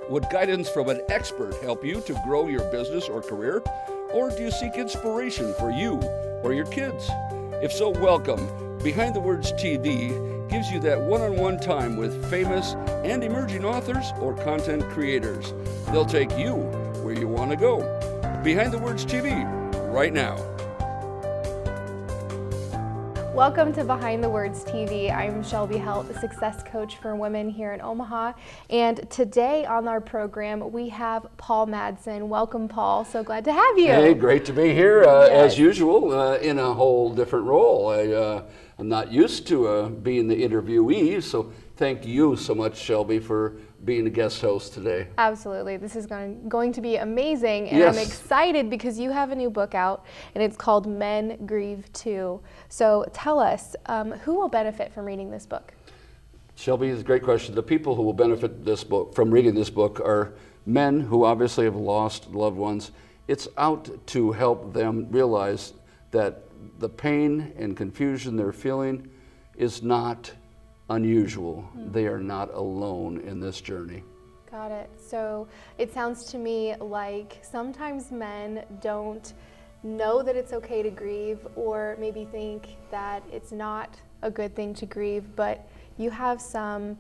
Would guidance from an expert help you to grow your business or career? Or do you seek inspiration for you or your kids? If so, welcome. Behind the Words TV gives you that one-on-one time with famous and emerging authors or content creators. They'll take you where you want to go. Behind the Words TV, right now. Welcome to Behind the Words TV. I'm Shelby Heldt, the success coach for women here in Omaha. And today on our program, we have Paul Madsen. Welcome, Paul. So glad to have you. Hey, great to be here, Yes. as usual, in a whole different role. I'm not used to being the interviewee, so thank you so much, Shelby, for being a guest host today. Absolutely. This is going to be amazing. And Yes. I'm excited because you have a new book out, and it's called Men Grieve 2. So tell us, who will benefit from reading this book? Shelby, it's a great question. The people who will benefit from reading this book are men who obviously have lost loved ones. It's out to help them realize that the pain and confusion they're feeling is not unusual. They are not alone in this journey. Got it. So it sounds to me like sometimes men don't know that it's okay to grieve, or maybe think that it's not a good thing to grieve, but you have some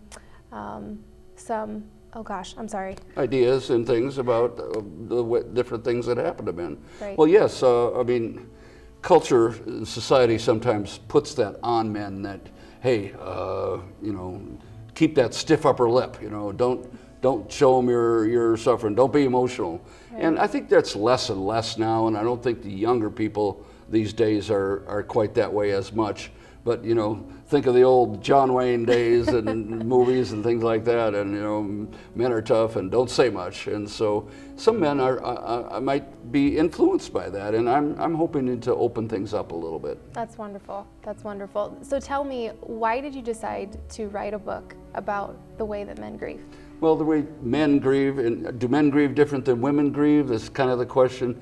Ideas and things about the different things that happen to men. Right. Well, yes, culture, society sometimes puts that on men that, hey, keep that stiff upper lip, don't show them you're suffering, don't be emotional. Right. And I think that's less and less now, and I don't think the younger people these days are quite that way as much. But, think of the old John Wayne days and movies and things like that, and, men are tough and don't say much. And so some men I might be influenced by that, and I'm hoping to open things up a little bit. That's wonderful. That's wonderful. So tell me, why did you decide to write a book about the way that men grieve? Well, the way men grieve, and do men grieve different than women grieve? That's kind of the question.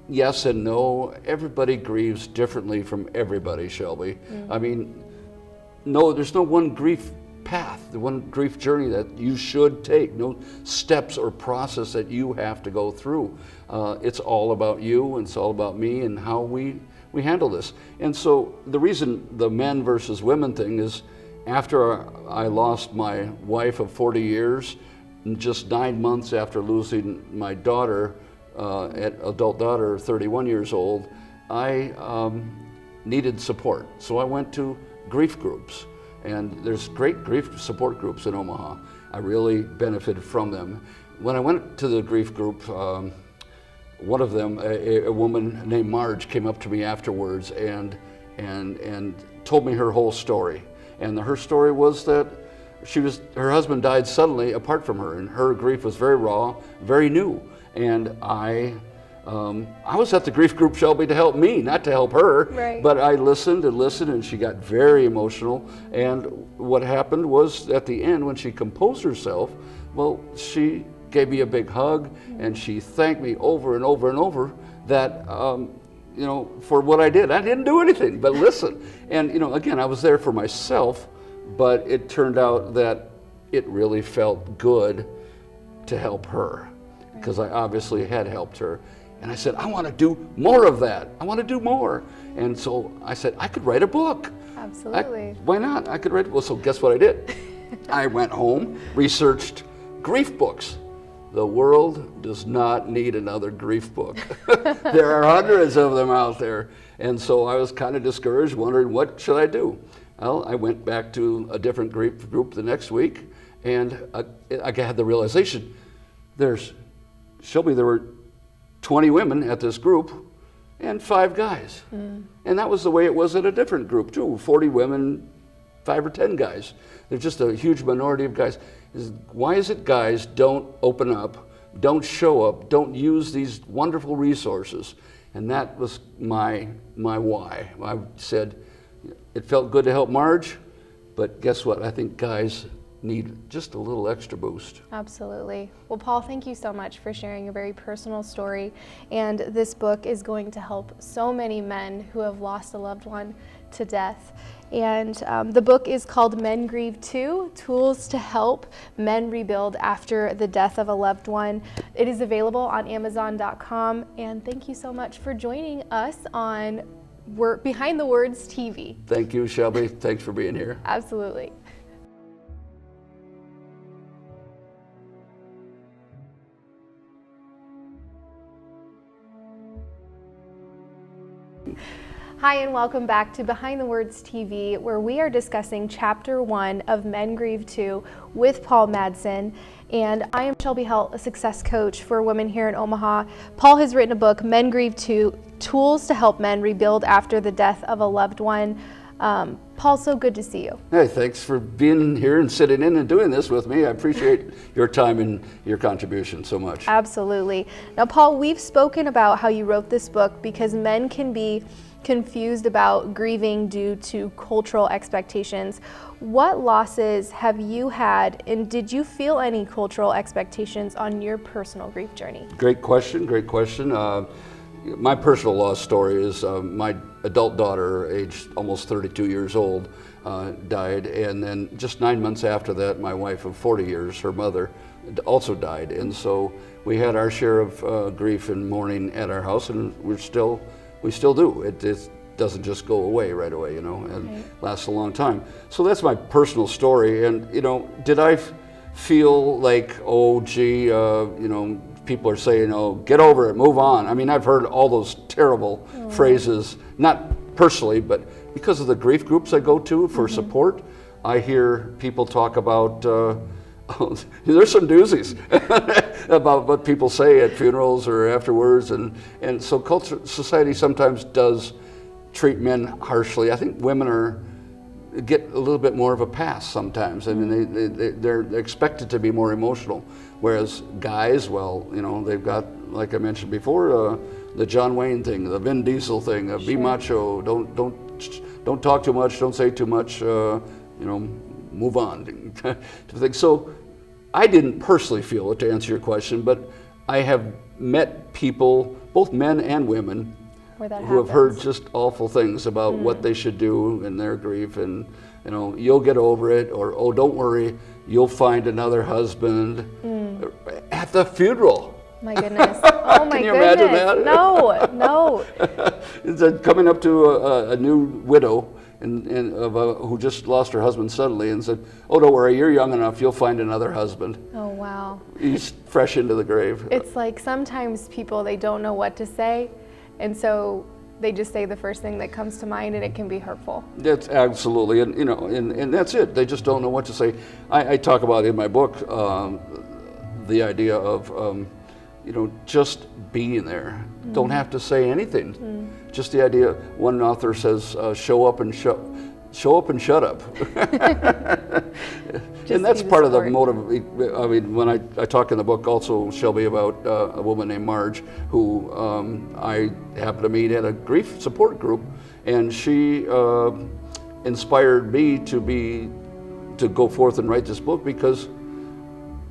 Yes and no. Everybody grieves differently from everybody, Shelby. I mean, no, there's no one grief path, the one grief journey that you should take, no steps or process that you have to go through. It's all about you, and it's all about me and how we handle this. And so the reason the men versus women thing is, after I lost my wife of 40 years, just 9 months after losing my daughter, adult daughter, 31 years old, I needed support. So I went to grief groups, and there's great grief support groups in Omaha. I really benefited from them. When I went to the grief group, one of them, a woman named Marge, came up to me afterwards and told me her whole story. And her story was that her husband died suddenly apart from her, and her grief was very raw, very new. And I was at the grief group, Shelby, to help me, not to help her. Right. But I listened and listened, and she got very emotional. And what happened was, at the end, when she composed herself, well, she gave me a big hug, and she thanked me over and over and over that, for what I did. I didn't do anything but listen. And, again, I was there for myself, but it turned out that it really felt good to help her, because I obviously had helped her. And I said, I want to do more of that. I want to do more. And so I said, I could write a book. Absolutely. Why not? I could write. Well, so guess what I did? I went home, researched grief books. The world does not need another grief book. There are hundreds of them out there. And so I was kind of discouraged, wondering, what should I do? Well, I went back to a different grief group the next week, and I had the realization, Shelby, there were 20 women at this group and 5 guys. And that was the way it was at a different group too, 40 women, 5 or 10 guys. There's just a huge minority of guys. Why is it guys don't open up, don't show up, don't use these wonderful resources? And that was my why. I said, it felt good to help Marge, but guess what? I think guys need just a little extra boost. Absolutely. Well, Paul, thank you so much for sharing a very personal story. And this book is going to help so many men who have lost a loved one to death. And the book is called Men Grieve 2, Tools to Help Men Rebuild After the Death of a Loved One. It is available on Amazon.com. And thank you so much for joining us on Behind the Words TV. Thank you, Shelby. Thanks for being here. Absolutely. Hi, and welcome back to Behind the Words TV, where we are discussing Chapter 1 of Men Grieve 2 with Paul Madsen. And I am Shelby Heldt, a success coach for women here in Omaha. Paul has written a book, Men Grieve 2, Tools to Help Men Rebuild After the Death of a Loved One. Paul, so good to see you. Hey, thanks for being here and sitting in and doing this with me. I appreciate your time and your contribution so much. Absolutely. Now, Paul, we've spoken about how you wrote this book because men can be confused about grieving due to cultural expectations. What losses have you had, and did you feel any cultural expectations on your personal grief journey? Great question, great question. My personal loss story is my adult daughter, aged almost 32 years old, died, and then just 9 months after that, my wife of 40 years, her mother, also died. And so we had our share of grief and mourning at our house, and we still do. It doesn't just go away right away, and lasts a long time. So that's my personal story. And did I feel like, oh gee, people are saying, oh, get over it, move on. I mean, I've heard all those terrible phrases, not personally, but because of the grief groups I go to for support, I hear people talk about, there's some doozies about what people say at funerals or afterwards. And so society sometimes does treat men harshly. I think women get a little bit more of a pass sometimes. I mean, they're expected to be more emotional, whereas guys, well, they've got, like I mentioned before, the John Wayne thing, the Vin Diesel thing, be macho, don't talk too much, don't say too much, move on. So I didn't personally feel it, to answer your question, but I have met people, both men and women, who have heard just awful things about what they should do in their grief, and you'll get over it, or oh, don't worry, you'll find another husband at the funeral. My goodness! Oh my Can you goodness! imagine that? No. It's coming up to a new widow who just lost her husband suddenly, and said, "Oh, don't worry, you're young enough. You'll find another husband." Oh wow! He's fresh into the grave. It's like sometimes people, they don't know what to say. And so they just say the first thing that comes to mind, and it can be hurtful. That's absolutely, and and that's it. They just don't know what to say. I talk about in my book the idea of just being there. Don't have to say anything. Just the idea. One author says, "Show up and shut up." And that's part of the motive. I mean, when I talk in the book also, Shelby, about a woman named Marge, who I happened to meet at a grief support group, and she inspired me to go forth and write this book because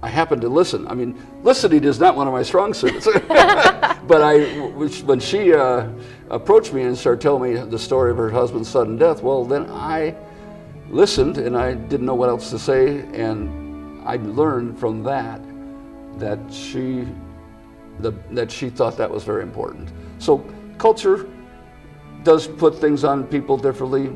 I happened to listen. I mean, listening is not one of my strong suits, but when she approached me and started telling me the story of her husband's sudden death, well, then I listened, and I didn't know what else to say, and I learned from that she thought that was very important. So culture does put things on people differently.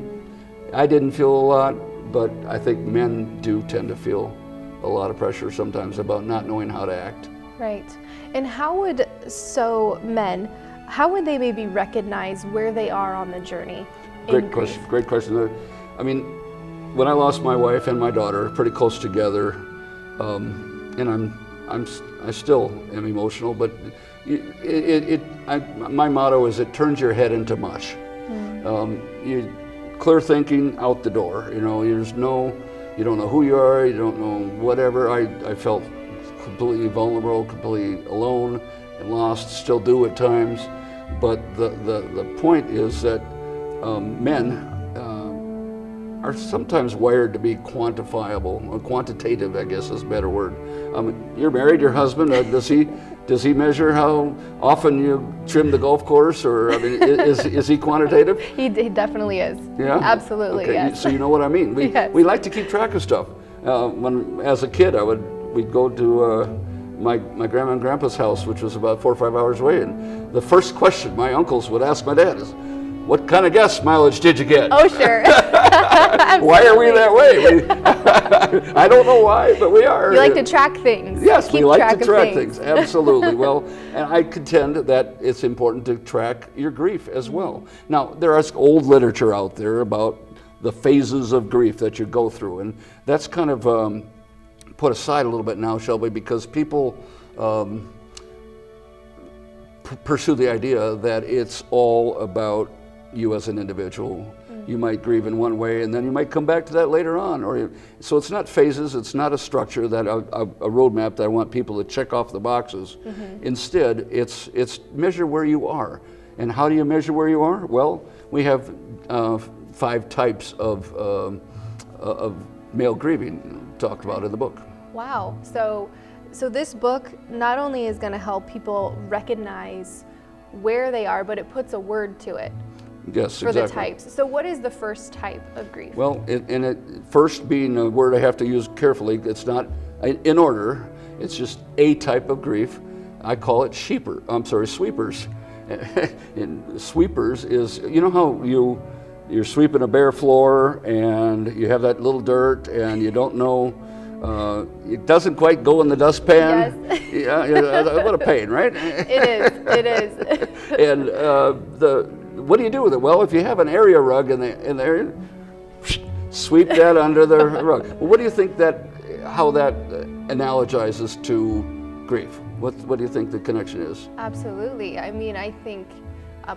I didn't feel a lot, but I think men do tend to feel a lot of pressure sometimes about not knowing how to act. Right. And how would they maybe recognize where they are on the journey? Great question. I mean, when I lost my wife and my daughter pretty close together, and I still am emotional, but my motto is, it turns your head into mush. You clear thinking out the door. You don't know who you are, you don't know whatever. I felt completely vulnerable, completely alone and lost, still do at times. But the point is that men are sometimes wired to be quantifiable, or quantitative, I guess is a better word. You're married, your husband, does he measure how often you trim the golf course, or I mean, is he quantitative? He definitely is. Yeah? Absolutely, okay. yes. So you know what I mean. Yes. We like to keep track of stuff. When as a kid, we'd go to my grandma and grandpa's house, which was about 4 or 5 hours away, and the first question my uncles would ask my dad is, "What kind of gas mileage did you get?" Oh, sure. Why are we that way? I don't know why, but we are. You like to track things. Yes, we Keep like to track of things. Absolutely. Well, and I contend that it's important to track your grief as well. Now, there is old literature out there about the phases of grief that you go through, and that's kind of put aside a little bit now, Shelby, because people pursue the idea that it's all about you as an individual. You might grieve in one way, and then you might come back to that later on. So it's not phases, it's not a structure, that a roadmap that I want people to check off the boxes. Instead, it's measure where you are. And how do you measure where you are? Well, we have 5 types of male grieving talked about in the book. Wow. So this book not only is going to help people recognize where they are, but it puts a word to it. Yes, for exactly. the types. So what is the first type of grief? Well, first being a word I have to use carefully, it's not in order, it's just a type of grief. I call it sweepers. And sweepers is, you know how you're sweeping a bare floor and you have that little dirt and you don't know, it doesn't quite go in the dustpan. Yes. Yeah, what a pain, right? It is. And what do you do with it? Well, if you have an area rug in the area, sweep that under the rug. Well, what do you think how that analogizes to grief? What do you think the connection is? Absolutely. I mean, I think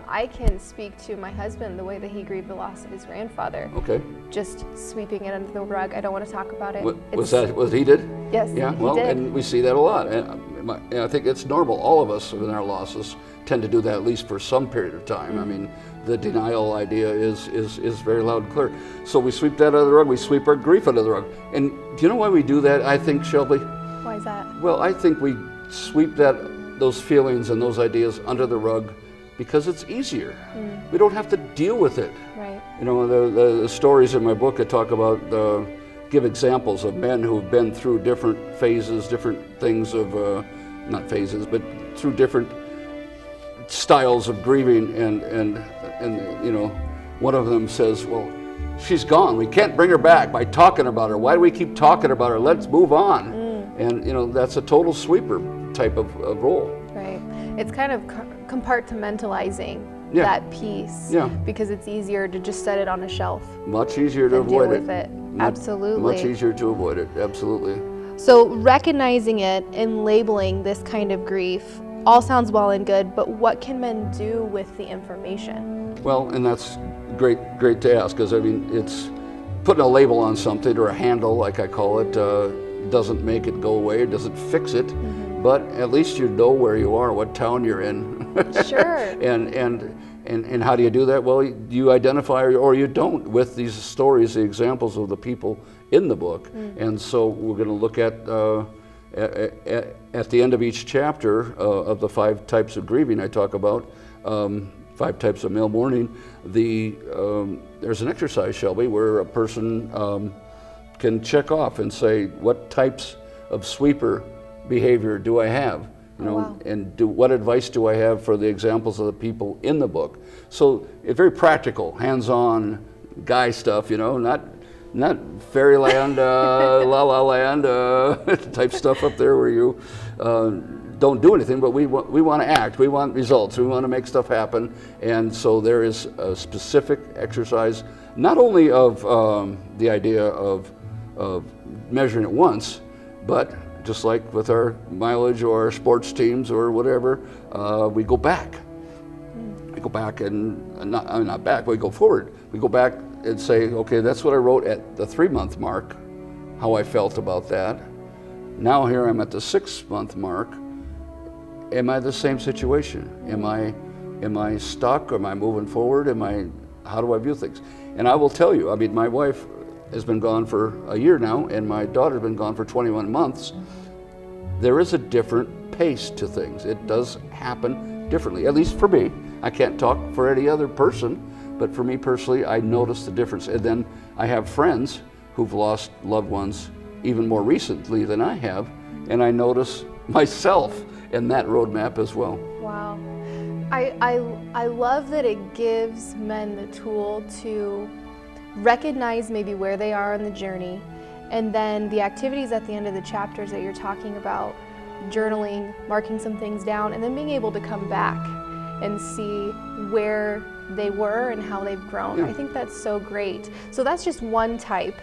I can speak to my husband the way that he grieved the loss of his grandfather. Okay. Just sweeping it under the rug. I don't want to talk about it. Was that what he did? Yes. Yeah. He Well, did. and we see that a lot. And I think it's normal. All of us in our losses tend to do that at least for some period of time. I mean, the denial idea is very loud and clear. So we sweep that under the rug. We sweep our grief under the rug. And do you know why we do that? I think, Shelby. Why is that? Well, I think we sweep those feelings and those ideas under the rug because it's easier. We don't have to deal with it. Right. You know, the stories in my book I talk about, give examples of men who've been through different phases, different things of, not phases, but through different styles of grieving, and you know, one of them says, well, she's gone. We can't bring her back by talking about her. Why do we keep talking about her? Let's move on. And you know, that's a total sweeper type of role. Right. It's kind of compartmentalizing Yeah. that piece. Yeah. Because it's easier to just set it on a shelf Much easier to and deal avoid with it. Absolutely. Much easier to avoid it. Absolutely. So recognizing it and labeling this kind of grief all sounds well and good, but what can men do with the information? Well, and that's great to ask, because I mean, it's putting a label on something, or a handle, like I call it, doesn't make it go away, it doesn't fix it, but at least you know where you are, what town you're in. Sure. And how do you do that? Well, you identify or you don't with these stories, the examples of the people in the book. And so we're going to look at the end of each chapter of the 5 types of grieving I talk about, 5 types of male mourning. There's an exercise, Shelby, where a person can check off and say, what types of sweeper behavior do I have? You know, wow. And what advice do I have for the examples of the people in the book? So it's very practical, hands-on guy stuff, you know, not fairyland, la la land type stuff up there where you don't do anything, but we want to act, we want results, we want to make stuff happen. And so there is a specific exercise, not only of the idea of measuring it once, but just like with our mileage or our sports teams or whatever, we go back. We go back and not back, we go forward. We go back and say, okay, that's what I wrote at the 3-month mark, how I felt about that. Now here I'm at the 6-month mark. Am I the same situation? Am I stuck? Am I moving forward? How do I view things? And I will tell you, I mean, my wife has been gone for a year now, and my daughter's been gone for 21 months, there is a different pace to things. It does happen differently, at least for me. I can't talk for any other person, but for me personally, I notice the difference. And then I have friends who've lost loved ones even more recently than I have, and I notice myself in that roadmap as well. Wow. I love that it gives men the tool to recognize maybe where they are on the journey, and then the activities at the end of the chapters that you're talking about, journaling, marking some things down, and then being able to come back and see where they were and how they've grown. Yeah. I think that's so great. So that's just one type.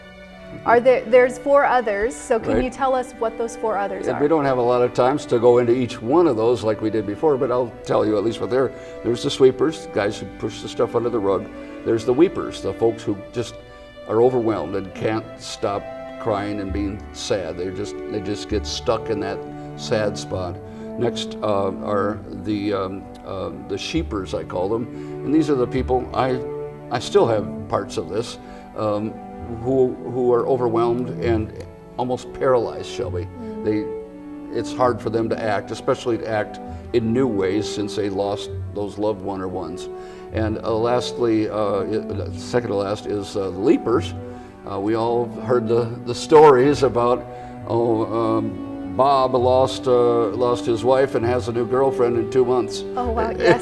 There's 4 others, so can Right. you tell us what those 4 others And are? we don't have a lot of times to go into each one of those like we did before, but I'll tell you at least what they're. There's the sweepers, guys who push the stuff under the rug. There's the weepers, the folks who just are overwhelmed and can't stop crying and being sad. They just get stuck in that sad spot. Next are the sheepers, I call them, and these are the people, I still have parts of this, who are overwhelmed and almost paralyzed, Shelby. It's hard for them to act, especially to act in new ways since they lost those loved one or ones. And lastly, second to last is the leapers. We all heard the stories about, Bob lost his wife and has a new girlfriend in 2 months. Oh wow, yes.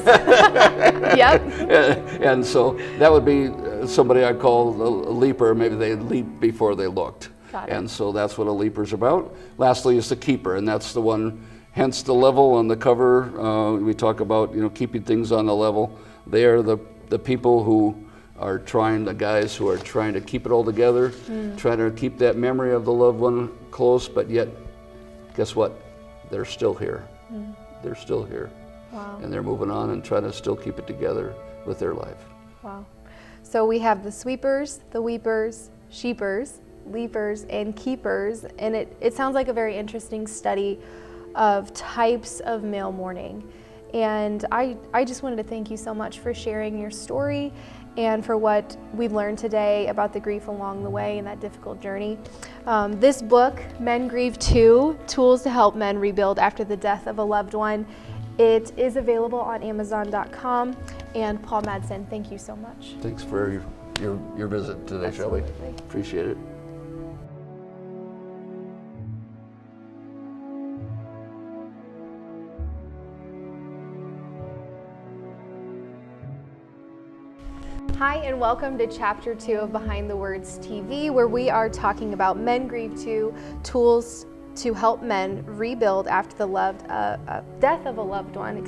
Yep. And so that would be somebody I call a leaper. Maybe they leaped before they looked. Got it. And so that's what a leaper's about. Lastly is the keeper, and that's the one, hence the level on the cover. We talk about, keeping things on the level. They are the people who are the guys who are trying to keep it all together, trying to keep that memory of the loved one close, but yet, guess what? They're still here. They're still here. Wow. And they're moving on and trying to still keep it together with their life. Wow. So we have the sweepers, the weepers, sheepers, leapers, and keepers, and it sounds like a very interesting study of types of male mourning. And I just wanted to thank you so much for sharing your story and for what we've learned today about the grief along the way and that difficult journey. This book, Men Grieve 2, Tools to Help Men Rebuild After the Death of a Loved One, it is available on Amazon.com. And Paul Madsen, thank you so much. Thanks for your visit today, Shelby. Absolutely. Appreciate it. Hi, and welcome to Chapter 2 of Behind the Words TV, where we are talking about Men Grieve 2, Tools to Help Men Rebuild After the Death of a Loved One.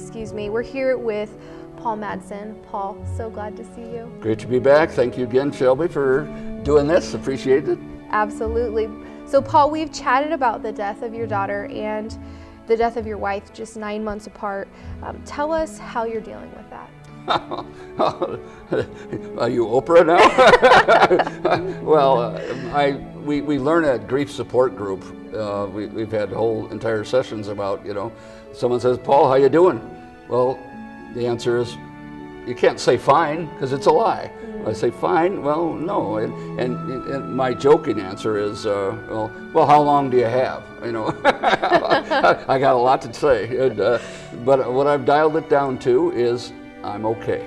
We're here with Paul Madsen. Paul, so glad to see you. Great to be back. Thank you again, Shelby, for doing this. Appreciate it. Absolutely. So, Paul, we've chatted about the death of your daughter and the death of your wife just 9 months apart. Tell us how you're dealing with that. Are you Oprah now? Well, we learn at grief support group. We've had whole entire sessions about, someone says, Paul, how you doing? Well, the answer is, you can't say fine because it's a lie. I say fine, well, no. And my joking answer is, well, how long do you have? I got a lot to say. But what I've dialed it down to is, I'm okay,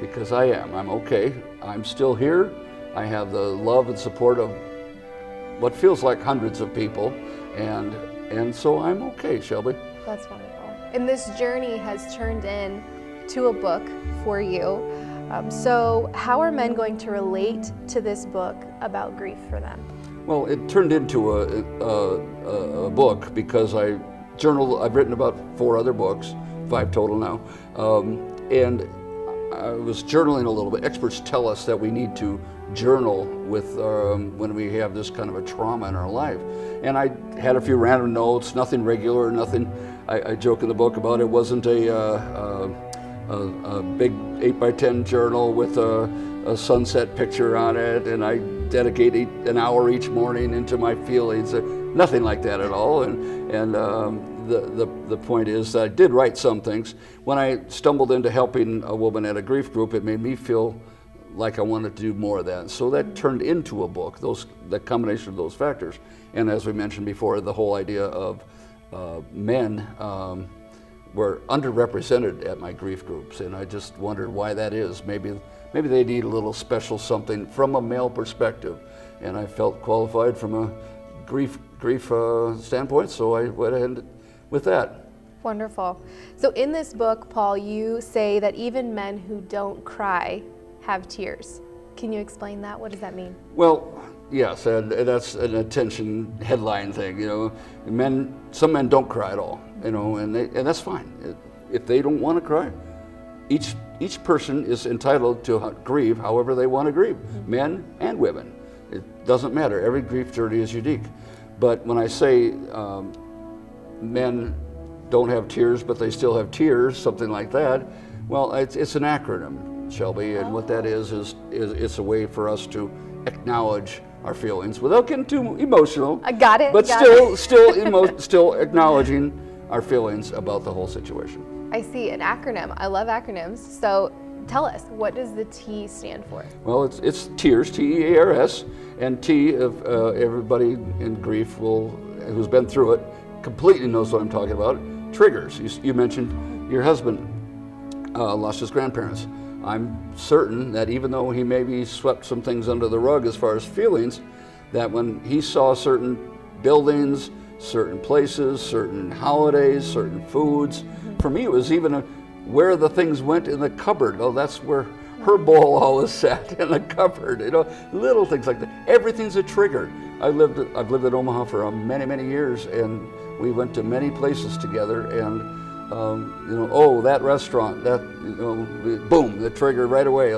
because I am. I'm okay. I'm still here. I have the love and support of what feels like hundreds of people, and so I'm okay, Shelby. That's wonderful. And this journey has turned into a book for you. So how are men going to relate to this book about grief for them? Well, it turned into a book because I've written about 4 other books, 5 total now. And I was journaling a little bit. Experts tell us that we need to journal with when we have this kind of a trauma in our life. And I had a few random notes, nothing regular, nothing. I joke in the book about it wasn't a big 8x10 journal with a sunset picture on it, and I dedicate an hour each morning into my feelings. Nothing like that at all. And the point is that I did write some things. When I stumbled into helping a woman at a grief group, it made me feel like I wanted to do more of that. So that turned into a book, the combination of those factors. And as we mentioned before, the whole idea of men were underrepresented at my grief groups, and I just wondered why that is. Maybe they need a little special something from a male perspective, and I felt qualified from a grief standpoint, so I went ahead with that. Wonderful. So in this book, Paul, you say that even men who don't cry have tears. Can you explain that? What does that mean? Well, yes, and that's an attention headline thing. Some men don't cry at all, and that's fine. If they don't want to cry, each person is entitled to grieve however they want to grieve, men and women. It doesn't matter. Every grief journey is unique. But when I say men don't have tears, but they still have tears, something like that, well, it's an acronym, Shelby, and what that is it's a way for us to acknowledge our feelings without getting too emotional. I got it. But still acknowledging our feelings about the whole situation. I see, an acronym. I love acronyms. So tell us, what does the T stand for? Well, it's tears, T-E-A-R-S, and T of everybody in grief who's been through it completely knows what I'm talking about. Triggers. You mentioned your husband lost his grandparents. I'm certain that even though he maybe swept some things under the rug as far as feelings, that when he saw certain buildings, certain places, certain holidays, certain foods, for me it was even where the things went in the cupboard. Oh, that's where her bowl always sat, in the cupboard. Little things like that. Everything's a trigger. I've lived in Omaha for many years, and we went to many places together, and that restaurant, boom, the trigger right away,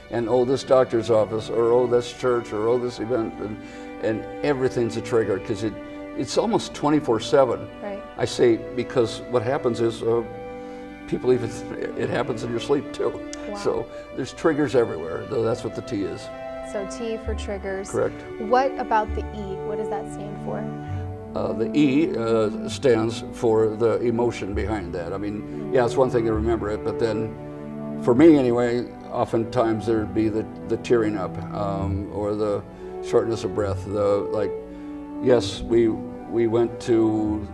and this doctor's office, or this church, or this event, and everything's a trigger because it's almost 24/7. Right. I say because what happens is people it happens in your sleep too. Wow. So there's triggers everywhere. Though that's what the T is. So T for triggers. Correct. What about the E? What does that stand for? The E stands for the emotion behind that. I mean, yeah, it's one thing to remember it, but then, for me anyway, oftentimes there'd be the tearing up or the shortness of breath. Yes, we went to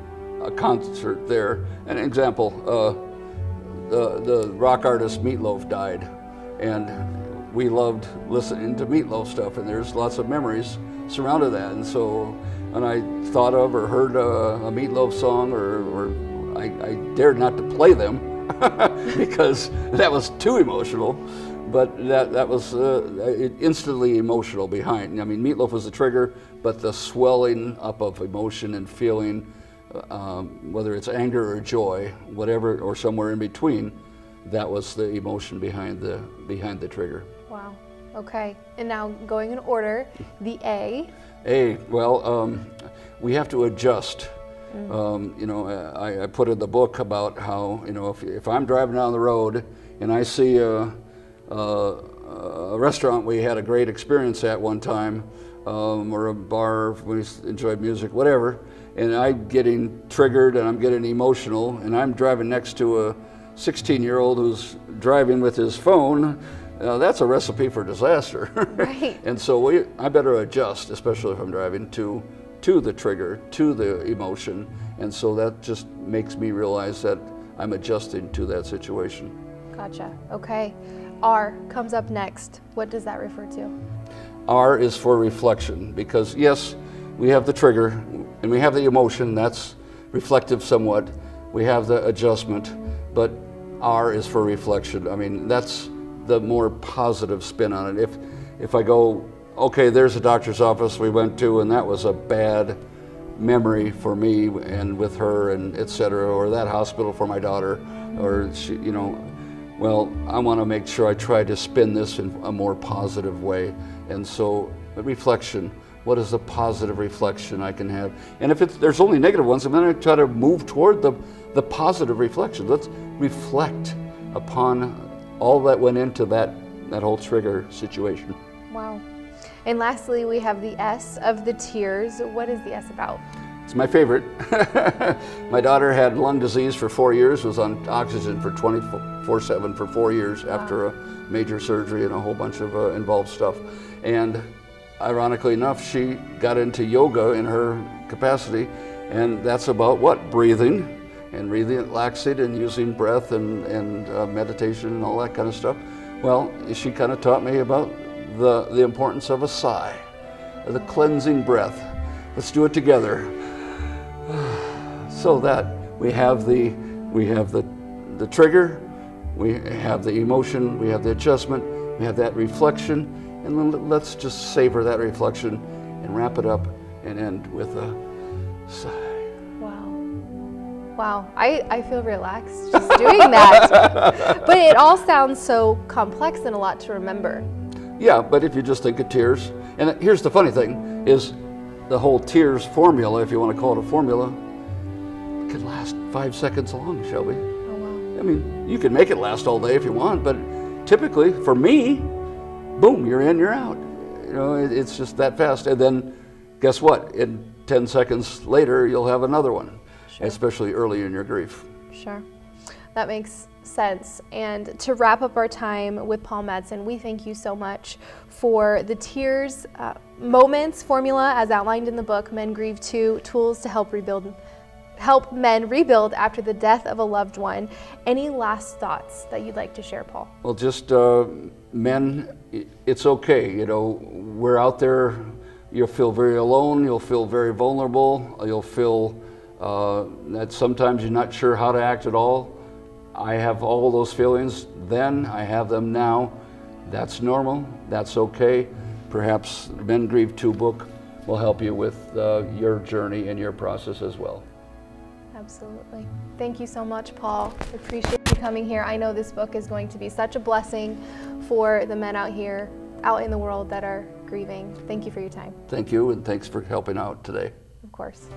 a concert there. An example, the rock artist Meatloaf died, and we loved listening to Meatloaf stuff, and there's lots of memories surrounded that, and so. And I thought of or heard a Meatloaf song, or I dared not to play them because that was too emotional. But that was instantly emotional behind. I mean, Meatloaf was the trigger, but the swelling up of emotion and feeling, whether it's anger or joy, whatever, or somewhere in between, that was the emotion behind the trigger. Wow. Okay. And now going in order, the A. We have to adjust. I put in the book about how, if I'm driving down the road and I see a restaurant we had a great experience at one time, or a bar we enjoyed music, whatever, and I'm getting triggered and I'm getting emotional, and I'm driving next to a 16-year-old who's driving with his phone, that's a recipe for disaster. Right. And so I better adjust, especially if I'm driving, to the trigger, to the emotion. And so that just makes me realize that I'm adjusting to that situation. Gotcha. Okay. R comes up next. What does that refer to? R is for reflection, because yes, we have the trigger and we have the emotion, that's reflective somewhat. We have the adjustment, but R is for reflection. I mean, that's the more positive spin on it. If I go, okay, there's a doctor's office we went to and that was a bad memory for me and with her and et cetera, or that hospital for my daughter, or she, well, I want to make sure I try to spin this in a more positive way. And so the reflection, what is the positive reflection I can have? And if there's only negative ones, I'm going to try to move toward the positive reflection. Let's reflect upon all that went into that whole trigger situation. Wow. And lastly, we have the S of the tears. What is the S about? It's my favorite. My daughter had lung disease for 4 years, was on oxygen for 24/7 for 4 years after a major surgery and a whole bunch of involved stuff. And ironically enough, she got into yoga in her capacity, and that's about what? Breathing, and relaxing and using breath and meditation and all that kind of stuff. Well, she kind of taught me about the importance of a sigh, the cleansing breath. Let's do it together. So that we have the trigger, we have the emotion, we have the adjustment, we have that reflection, and then let's just savor that reflection and wrap it up and end with a sigh. Wow, I feel relaxed just doing that. But it all sounds so complex and a lot to remember. Yeah, but if you just think of tears, and here's the funny thing, is the whole tears formula, if you want to call it a formula, could last 5 seconds long, Shelby. Oh, wow. I mean, you can make it last all day if you want, but typically, for me, boom, you're in, you're out. You know, it's just that fast. And then, guess what? In 10 seconds later, you'll have another one, especially early in your grief. Sure. That makes sense. And to wrap up our time with Paul Madsen, we thank you so much for the tears moments formula as outlined in the book, Men Grieve 2, Tools to Help Men Rebuild After the Death of a Loved One. Any last thoughts that you'd like to share, Paul? Well, just men, it's okay. You know, we're out there, you'll feel very alone, you'll feel very vulnerable, you'll feel that sometimes you're not sure how to act at all. I have all those feelings then, I have them now. That's normal, that's okay. Perhaps the Men Grieve 2 book will help you with your journey and your process as well. Absolutely. Thank you so much, Paul. I appreciate you coming here. I know this book is going to be such a blessing for the men out here, out in the world that are grieving. Thank you for your time. Thank you, and thanks for helping out today. Of course.